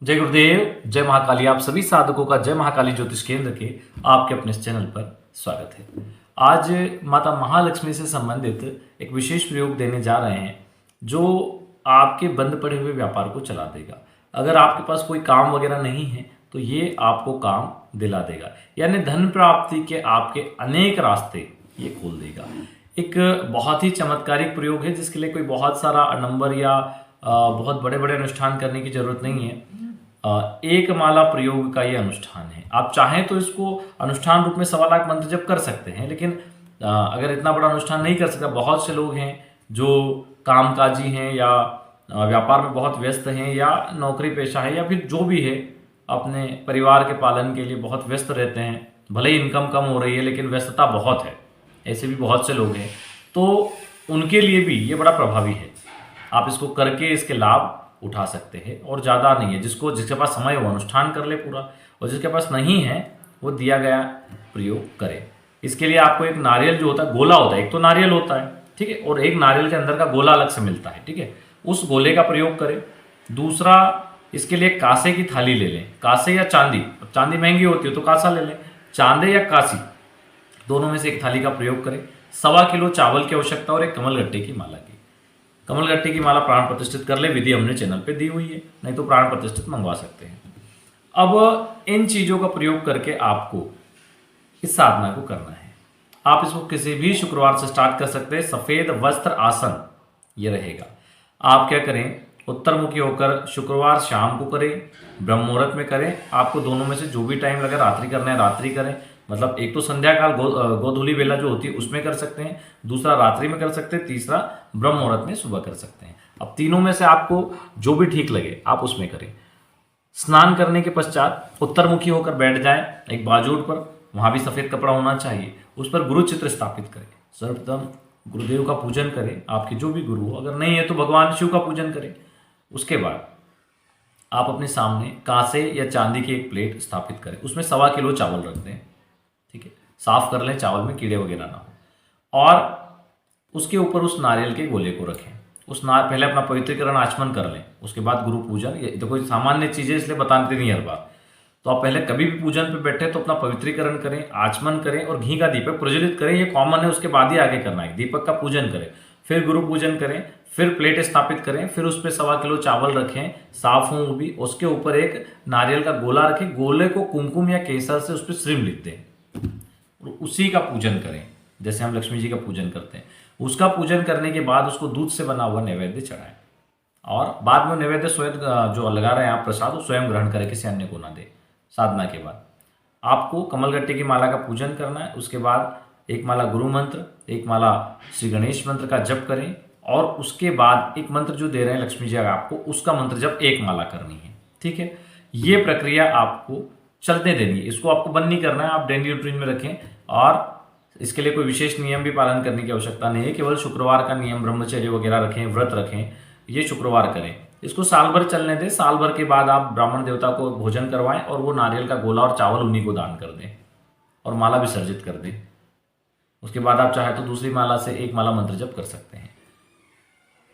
जय गुरुदेव, जय महाकाली। आप सभी साधकों का जय महाकाली ज्योतिष केंद्र के आपके अपने इस चैनल पर स्वागत है। आज माता महालक्ष्मी से संबंधित एक विशेष प्रयोग देने जा रहे हैं जो आपके बंद पड़े हुए व्यापार को चला देगा। अगर आपके पास कोई काम वगैरह नहीं है तो ये आपको काम दिला देगा, यानी धन प्राप्ति के आपके अनेक रास्ते ये खोल देगा। एक बहुत ही चमत्कारिक प्रयोग है जिसके लिए कोई बहुत सारा नंबर या बहुत बड़े बड़े अनुष्ठान करने की जरूरत नहीं है। एक माला प्रयोग का ये अनुष्ठान है। आप चाहें तो इसको अनुष्ठान रूप में 1.25 लाख मंत्र जप कर सकते हैं, लेकिन अगर इतना बड़ा अनुष्ठान नहीं कर सकता, बहुत से लोग हैं जो कामकाजी हैं या व्यापार में बहुत व्यस्त हैं या नौकरी पेशा है या फिर जो भी है अपने परिवार के पालन के लिए बहुत व्यस्त रहते हैं। भले ही इनकम कम हो रही है लेकिन व्यस्तता बहुत है, ऐसे भी बहुत से लोग हैं, तो उनके लिए भी ये बड़ा प्रभावी है। आप इसको करके इसके लाभ उठा सकते हैं और ज़्यादा नहीं है। जिसके पास समय वो अनुष्ठान कर ले पूरा, और जिसके पास नहीं है वो दिया गया प्रयोग करे। इसके लिए आपको एक नारियल जो होता है, गोला होता है, एक तो नारियल होता है, ठीक है, और एक नारियल के अंदर का गोला अलग से मिलता है, ठीक है, उस गोले का प्रयोग करें। दूसरा, इसके लिए कांसे की थाली ले लें, कांसे या चांदी। चांदी महंगी होती है तो कांसा ले लें, चांदे या कांसी दोनों में से एक थाली का प्रयोग करें। 1.25 किलो चावल की आवश्यकता और एक कमलगट्टे की माला की। कमलगट्टे की माला प्राण प्रतिष्ठित कर ले, विधि हमने चैनल पे दी हुई है, नहीं तो प्राण प्रतिष्ठित मंगवा सकते हैं। अब इन चीजों का प्रयोग करके आपको इस साधना को करना है। आप इसको किसी भी शुक्रवार से स्टार्ट कर सकते हैं। सफेद वस्त्र आसन ये रहेगा। आप क्या करें, उत्तर मुखी होकर शुक्रवार शाम को करें, ब्रह्म मुहूर्त में करें। आपको दोनों में से जो भी टाइम लगे, रात्रि करना है रात्रि करें, मतलब एक तो संध्या काल गोधूली बेला जो होती है उसमें कर सकते हैं, दूसरा रात्रि में कर सकते हैं, तीसरा ब्रह्म मुहूर्त में सुबह कर सकते हैं। अब तीनों में से आपको जो भी ठीक लगे आप उसमें करें। स्नान करने के पश्चात उत्तरमुखी होकर बैठ जाएं एक बाजूट पर, वहां भी सफेद कपड़ा होना चाहिए, उस पर गुरु चित्र स्थापित करें। सर्वप्रथम गुरुदेव का पूजन करें, आपके जो भी गुरु हो, अगर नहीं है तो भगवान शिव का पूजन करें। उसके बाद आप अपने सामने कांसे या चांदी की एक प्लेट स्थापित करें, उसमें 1.25 किलो चावल रख दें, ठीक है, साफ कर लें, चावल में कीड़े वगैरह ना हो, और उसके ऊपर उस नारियल के गोले को रखें। पहले अपना पवित्रीकरण आचमन कर लें, उसके बाद गुरु पूजन। ये तो कोई सामान्य चीजें इसलिए बताते नहीं हर बार, तो आप पहले कभी भी पूजन पे बैठे तो अपना पवित्रीकरण करें, आचमन करें और घी का दीपक प्रज्वलित करें, ये कॉमन है। उसके बाद ही आगे करना है, दीपक का पूजन करें, फिर गुरु पूजन करें, फिर प्लेट स्थापित करें, फिर उस पर 1.25 किलो चावल रखें, साफ हो वो भी, उसके ऊपर एक नारियल का गोला रखें, गोले को कुमकुम या केसर से उस पर श्रीम लिख दें और उसी का पूजन करें जैसे हम लक्ष्मी जी का पूजन करते हैं। उसका पूजन करने के बाद उसको दूध से बना हुआ नैवेद्य चढ़ाएं और बाद में नैवेद्य स्वयं जो लगा रहे हैं आप प्रसाद, स्वयं ग्रहण करें, किसी अन्य को ना दे। साधना के बाद आपको कमलगट्टे की माला का पूजन करना है। उसके बाद एक माला गुरु मंत्र, एक माला श्री गणेश मंत्र का जप करें, और उसके बाद एक मंत्र जो दे रहे हैं लक्ष्मी जी आपको, उसका मंत्र जप एक माला करनी है, ठीक है। ये प्रक्रिया आपको चलते देनी है, इसको आपको बंद नहीं करना है, आप डेली रूटीन में रखें। और इसके लिए कोई विशेष नियम भी पालन करने की आवश्यकता नहीं है, केवल शुक्रवार का नियम, ब्रह्मचर्य वगैरह रखें, व्रत रखें, ये शुक्रवार करें। इसको साल भर चलने दें। साल भर के बाद आप ब्राह्मण देवता को भोजन करवाएं और वो नारियल का गोला और चावल उन्हीं को दान कर दें और माला विसर्जित कर दें। उसके बाद आप चाहे तो दूसरी माला से एक माला मंत्र जप कर सकते हैं।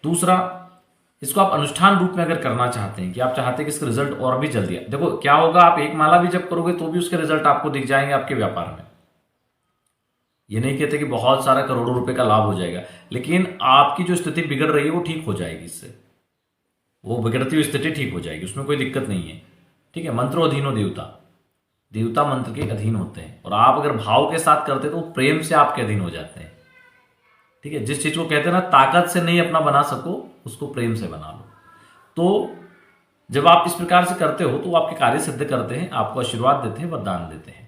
दूसरा, इसको आप अनुष्ठान रूप में अगर करना चाहते हैं कि आप चाहते हैं कि इसका रिजल्ट और भी जल्दी आए, देखो क्या होगा, आप एक माला भी जप करोगे तो भी उसके रिजल्ट आपको दिख जाएंगे आपके व्यापार में। ये नहीं कहते कि बहुत सारा करोड़ों रुपए का लाभ हो जाएगा, लेकिन आपकी जो स्थिति बिगड़ रही है वो ठीक हो जाएगी, इससे वो बिगड़ती हुई स्थिति ठीक हो जाएगी, उसमें कोई दिक्कत नहीं है, ठीक है। मंत्रो अधीनो देवता, देवता मंत्र के अधीन होते हैं, और आप अगर भाव के साथ करते हैं तो प्रेम से आपके अधीन हो जाते हैं, ठीक है। जिस चीज को कहते हैं ना, ताकत से नहीं अपना बना सको उसको प्रेम से बना लो। तो जब आप इस प्रकार से करते हो तो आपके कार्य सिद्ध करते हैं, आपको आशीर्वाद देते हैं, वरदान देते हैं।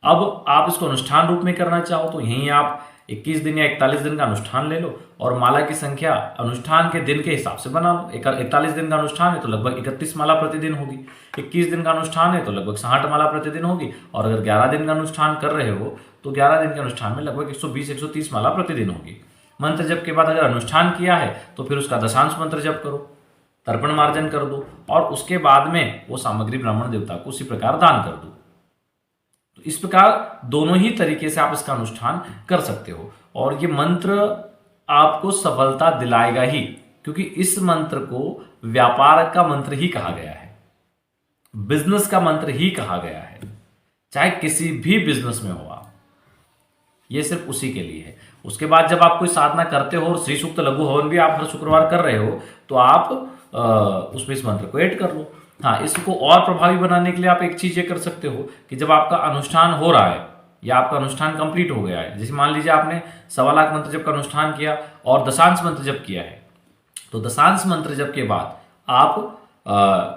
अब आप इसको अनुष्ठान रूप में करना चाहो तो यहीं आप 21 दिन या 41 दिन का अनुष्ठान ले लो, और माला की संख्या अनुष्ठान के दिन के हिसाब से बना लो। 41 दिन का अनुष्ठान है तो लगभग 31 माला प्रतिदिन होगी, 21 दिन का अनुष्ठान है तो लगभग 60 माला प्रतिदिन होगी, और अगर 11 दिन का अनुष्ठान कर रहे हो तो 11 दिन के अनुष्ठान में लगभग 120-130 माला प्रतिदिन होगी। मंत्र जप के बाद अगर अनुष्ठान किया है तो फिर उसका दशांश मंत्र जप करो, तर्पण मार्जन कर दो, और उसके बाद में वो सामग्री ब्राह्मण देवता को उसी प्रकार दान कर दो। तो इस प्रकार दोनों ही तरीके से आप इसका अनुष्ठान कर सकते हो, और ये मंत्र आपको सफलता दिलाएगा ही, क्योंकि इस मंत्र को व्यापार का मंत्र ही कहा गया है। बिजनेस का मंत्र ही कहा गया है, चाहे किसी भी बिजनेस में हो आप, ये सिर्फ उसी के लिए है। उसके बाद जब आप कोई साधना करते हो और श्री सूक्त लघु हवन भी आप हर शुक्रवार कर रहे हो, तो आप उसमें इस मंत्र को ऐड कर लो। हाँ, इसको और प्रभावी बनाने के लिए आप एक चीज ये कर सकते हो कि जब आपका अनुष्ठान हो रहा है या आपका अनुष्ठान कंप्लीट हो गया है, जैसे मान लीजिए आपने 1.25 लाख मंत्र जप का अनुष्ठान किया और दशांश मंत्र जप किया है, तो दशांश मंत्र जप के बाद आप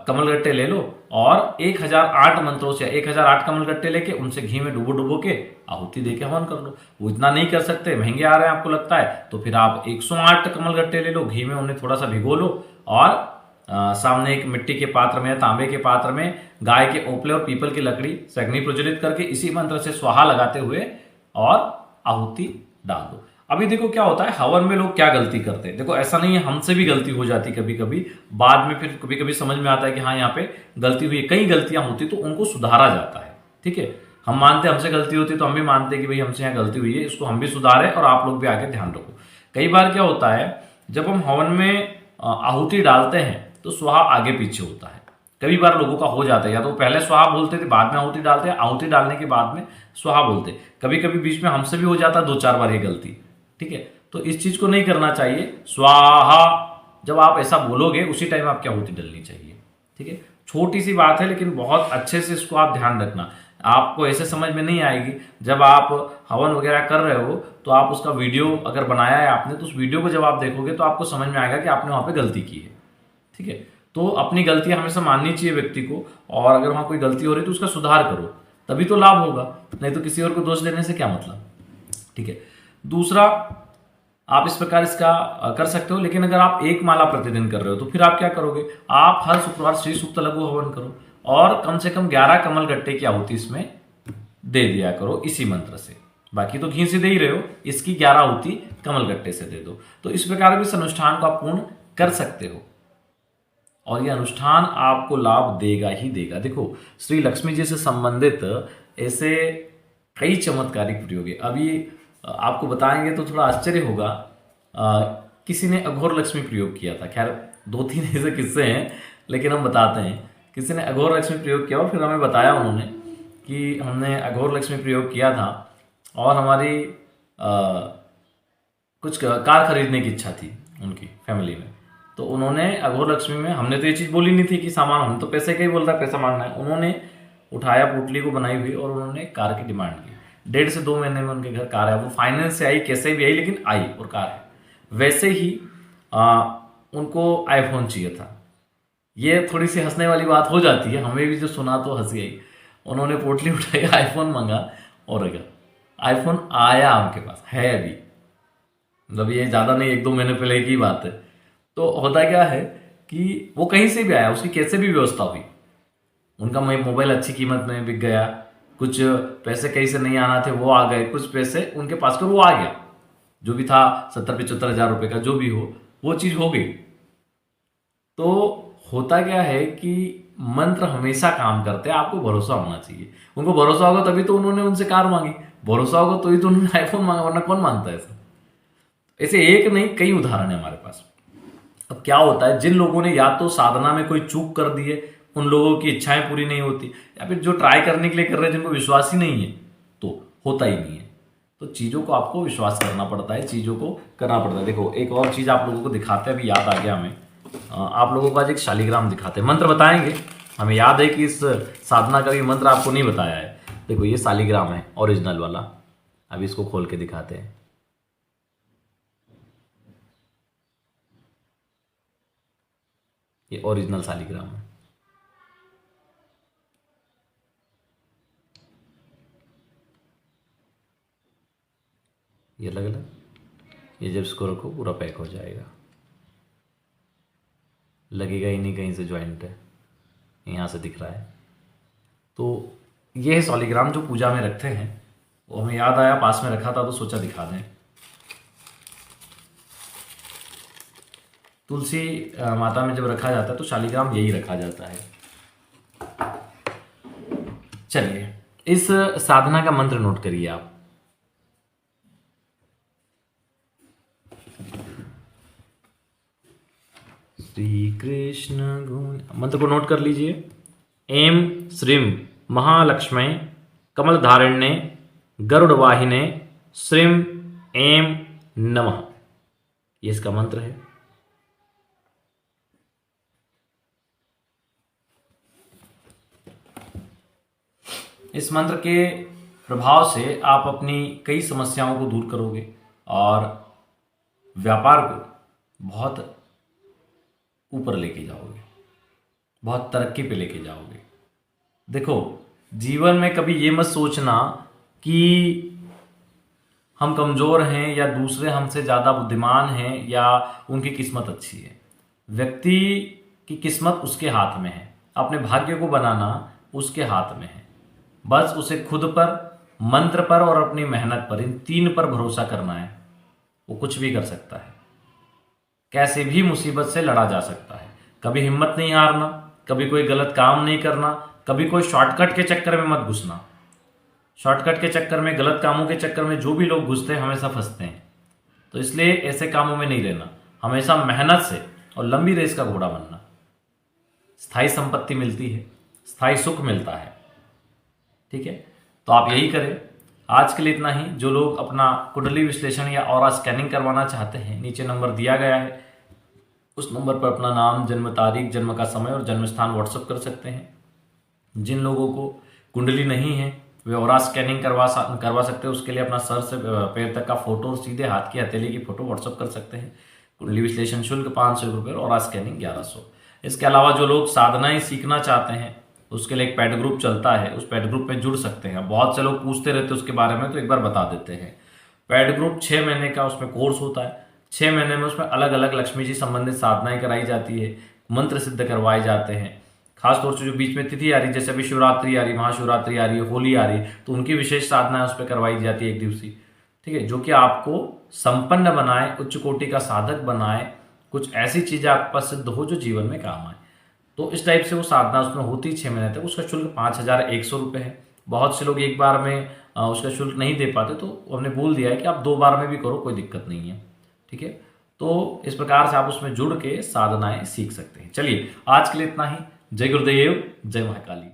कमलगट्टे ले लो और 1008 मंत्रों से 1008 कमलगट्टे लेके उनसे घी में डुबो डुबो के आहुति दे के हवन कर लो। वो इतना नहीं कर सकते, महंगे आ रहे हैं आपको लगता है, तो फिर आप 108 कमलगट्टे ले लो, घी में उन्हें थोड़ा सा भिगो लो और सामने एक मिट्टी के पात्र में या तांबे के पात्र में गाय के ओपले और पीपल की लकड़ी से अग्नि प्रज्वलित करके इसी मंत्र से स्वाहा लगाते हुए और आहुति डाल दो। अभी देखो क्या होता है, हवन में लोग क्या गलती करते हैं। देखो ऐसा नहीं है, हमसे भी गलती हो जाती कभी कभी, बाद में फिर कभी कभी समझ में आता है कि हाँ यहाँ पे गलती हुई है, कई गलतियां होती तो उनको सुधारा जाता है। ठीक है, हम मानते हैं हमसे गलती होती तो हम भी मानते हैं कि भाई हमसे यहाँ गलती हुई है, इसको हम भी सुधारें और आप लोग भी आगे ध्यान रखो। कई बार क्या होता है, जब हम हवन में आहुति डालते हैं तो स्वाहा आगे पीछे होता है। कई बार लोगों का हो जाता है, या तो पहले स्वाहा बोलते थे बाद में आहुति डालते हैं, आहुति डालने के बाद में स्वाहा बोलते। कभी कभी बीच में हमसे भी हो जाता है 2-4 बार ये गलती। ठीक है, तो इस चीज को नहीं करना चाहिए। स्वाहा जब आप ऐसा बोलोगे उसी टाइम आपकी आहुति डलनी चाहिए। ठीक है, छोटी सी बात है लेकिन बहुत अच्छे से इसको आप ध्यान रखना। आपको ऐसे समझ में नहीं आएगी, जब आप हवन वगैरह कर रहे हो तो आप उसका वीडियो अगर बनाया है आपने, तो उस वीडियो को जब आप देखोगे तो आपको समझ में आएगा कि आपने वहां पे गलती की है। ठीक है, तो अपनी गलतियां हमेशा माननी चाहिए व्यक्ति को, और अगर वहां कोई गलती हो रही है तो उसका सुधार करो, तभी तो लाभ होगा, नहीं तो किसी और को दोष देने से क्या मतलब। ठीक है, दूसरा आप इस प्रकार इसका कर सकते हो। लेकिन अगर आप एक माला प्रतिदिन कर रहे हो तो फिर आप क्या करोगे, आप हर शुक्रवार श्री सूक्त लघु हवन करो और कम से कम 11 कमल गट्टे की आहुति इसमें दे दिया करो इसी मंत्र से। बाकी तो घी से दे ही रहे हो, इसकी 11 आहुति कमल गट्टे से दे दो। तो इस प्रकार भी इस अनुष्ठान को आप पूर्ण कर सकते हो और यह अनुष्ठान आपको लाभ देगा ही देगा। देखो, श्री लक्ष्मी जी से संबंधित ऐसे कई चमत्कारिक प्रयोग है। अभी आपको बताएंगे तो थोड़ा आश्चर्य होगा। किसी ने अघोर लक्ष्मी प्रयोग किया था, खैर 2-3 ऐसे किस्से हैं लेकिन हम बताते हैं। किसी ने अघोर लक्ष्मी प्रयोग किया और फिर हमें बताया उन्होंने कि हमने अघोर लक्ष्मी प्रयोग किया था और हमारी कुछ कार खरीदने की इच्छा थी उनकी फैमिली में। तो उन्होंने अघोर लक्ष्मी में, हमने तो ये चीज़ बोली नहीं थी कि सामान, हम तो पैसे का ही बोल रहा है, पैसा मांगना है। उन्होंने उठाया पोटली को बनाई हुई और उन्होंने कार की डिमांड की। 1.5 से 2 महीने में उनके घर कार है। वो फाइनेंस से आई, कैसे भी आई, लेकिन आई और कार है। वैसे ही उनको आईफोन चाहिए था। ये थोड़ी सी हंसने वाली बात हो जाती है, हमें भी जो सुना तो हंसी आई। उन्होंने पोटली उठाई, आईफोन मांगा और आईफोन आया उनके पास है अभी, मतलब ये ज़्यादा नहीं, 1-2 महीने पहले की बात है। तो होता क्या है कि वो कहीं से भी आया, उसकी कैसे भी व्यवस्था हुई। उनका मोबाइल अच्छी कीमत में बिक गया, कुछ पैसे कहीं से नहीं आना थे वो आ गए, कुछ पैसे उनके पास कर वो आ गया, जो भी था 70-75 हज़ार रुपये का जो भी हो, वो चीज़ हो गई। तो होता क्या है कि मंत्र हमेशा काम करते हैं, आपको भरोसा होना चाहिए। उनको भरोसा होगा तभी तो उन्होंने उनसे कार मांगी, भरोसा होगा तो ही तो उन्होंने आईफोन मांगा, वरना कौन मांगता है ऐसा। ऐसे एक नहीं कई उदाहरण है हमारे पास। अब क्या होता है, जिन लोगों ने या तो साधना में कोई चूक कर दी है, उन लोगों की इच्छाएं पूरी नहीं होती, या फिर जो ट्राई करने के लिए कर रहे हैं जिनको विश्वास ही नहीं है, तो होता ही नहीं है। तो चीज़ों को आपको विश्वास करना पड़ता है, चीज़ों को करना पड़ता है। देखो, एक और चीज़ आप लोगों को दिखाते हैं, अभी याद आ गया हमें। आप लोगों को आज एक शालिग्राम दिखाते हैं, मंत्र बताएंगे। हमें याद है कि इस साधना का भी मंत्र आपको नहीं बताया है। देखो, ये शालिग्राम है ओरिजिनल वाला, अभी इसको खोल के दिखाते हैं। ये ओरिजिनल शालिग्राम है। ये अलग अलग, ये जब इसको रखो पूरा पैक हो जाएगा, लगेगा ही नहीं कहीं से ज्वाइंट है, यहाँ से दिख रहा है। तो ये है सॉलीग्राम जो पूजा में रखते हैं। वो हमें याद आया, पास में रखा था तो सोचा दिखा दें। तुलसी माता में जब रखा जाता है तो शालिग्राम यही रखा जाता है। चलिए, इस साधना का मंत्र नोट करिए आप। श्री कृष्ण गुण, मंत्र को नोट कर लीजिए। ऐं श्रीं महालक्ष्मै कमलधारिण्ये गरुड़वाहिने श्रीं ऐं नमः। ये इसका मंत्र है। इस मंत्र के प्रभाव से आप अपनी कई समस्याओं को दूर करोगे और व्यापार को बहुत ऊपर लेके जाओगे, बहुत तरक्की पे लेके जाओगे। देखो, जीवन में कभी ये मत सोचना कि हम कमज़ोर हैं या दूसरे हमसे ज़्यादा बुद्धिमान हैं या उनकी किस्मत अच्छी है। व्यक्ति की किस्मत उसके हाथ में है, अपने भाग्य को बनाना उसके हाथ में है। बस उसे खुद पर, मंत्र पर और अपनी मेहनत पर, इन 3 पर भरोसा करना है। वो कुछ भी कर सकता है, कैसे भी मुसीबत से लड़ा जा सकता है। कभी हिम्मत नहीं हारना, कभी कोई गलत काम नहीं करना, कभी कोई शॉर्टकट के चक्कर में मत घुसना। शॉर्टकट के चक्कर में, गलत कामों के चक्कर में जो भी लोग घुसते हैं हमेशा फंसते हैं। तो इसलिए ऐसे कामों में नहीं रहना, हमेशा मेहनत से और लंबी रेस का घोड़ा बनना। स्थायी संपत्ति मिलती है, स्थायी सुख मिलता है। ठीक है, तो आप यही करें। आज के लिए इतना ही। जो लोग अपना कुंडली विश्लेषण या ऑरा स्कैनिंग करवाना चाहते हैं, नीचे नंबर दिया गया है, उस नंबर पर अपना नाम, जन्म तारीख, जन्म का समय और जन्म स्थान व्हाट्सएप कर सकते हैं। जिन लोगों को कुंडली नहीं है वे ऑरा स्कैनिंग करवा सकते हैं। उसके लिए अपना सर से पैर तक का फोटो और सीधे हाथ की हथेली की फोटो व्हाट्सएप कर सकते हैं। कुंडली विश्लेषण शुल्क 500 रुपये और ऑरा स्कैनिंग 1100। इसके अलावा जो लोग साधनाएं सीखना चाहते हैं उसके लिए एक पेड ग्रुप चलता है, उस पेड ग्रुप में जुड़ सकते हैं। बहुत से लोग पूछते रहते हैं उसके बारे में, तो एक बार बता देते हैं। पेड ग्रुप 6 महीने का उसमें कोर्स होता है। 6 महीने में उसमें अलग अलग लक्ष्मी जी संबंधित साधनाएं कराई जाती है, मंत्र सिद्ध करवाए जाते हैं। खासतौर से जो बीच में तिथि आ रही, जैसे अभी शिवरात्रि आ रही, महाशिवरात्रि आ रही है, होली आ रही, तो उनकी विशेष साधनाएं उस पर करवाई जाती है 1 दिवसीय। ठीक है, जो कि आपको संपन्न बनाए, उच्च कोटि का साधक बनाए, कुछ ऐसी चीजें आपके पास सिद्ध हो जो जीवन में काम आए। तो इस टाइप से वो साधना उसमें होती 6 महीने तक। उसका शुल्क 5100 रुपये है। बहुत से लोग एक बार में उसका शुल्क नहीं दे पाते, तो हमने बोल दिया है कि आप 2 बार में भी करो, कोई दिक्कत नहीं है। ठीक है, तो इस प्रकार से आप उसमें जुड़ के साधनाएं सीख सकते हैं। चलिए, आज के लिए इतना ही। जय गुरुदेव, जय महाकाली।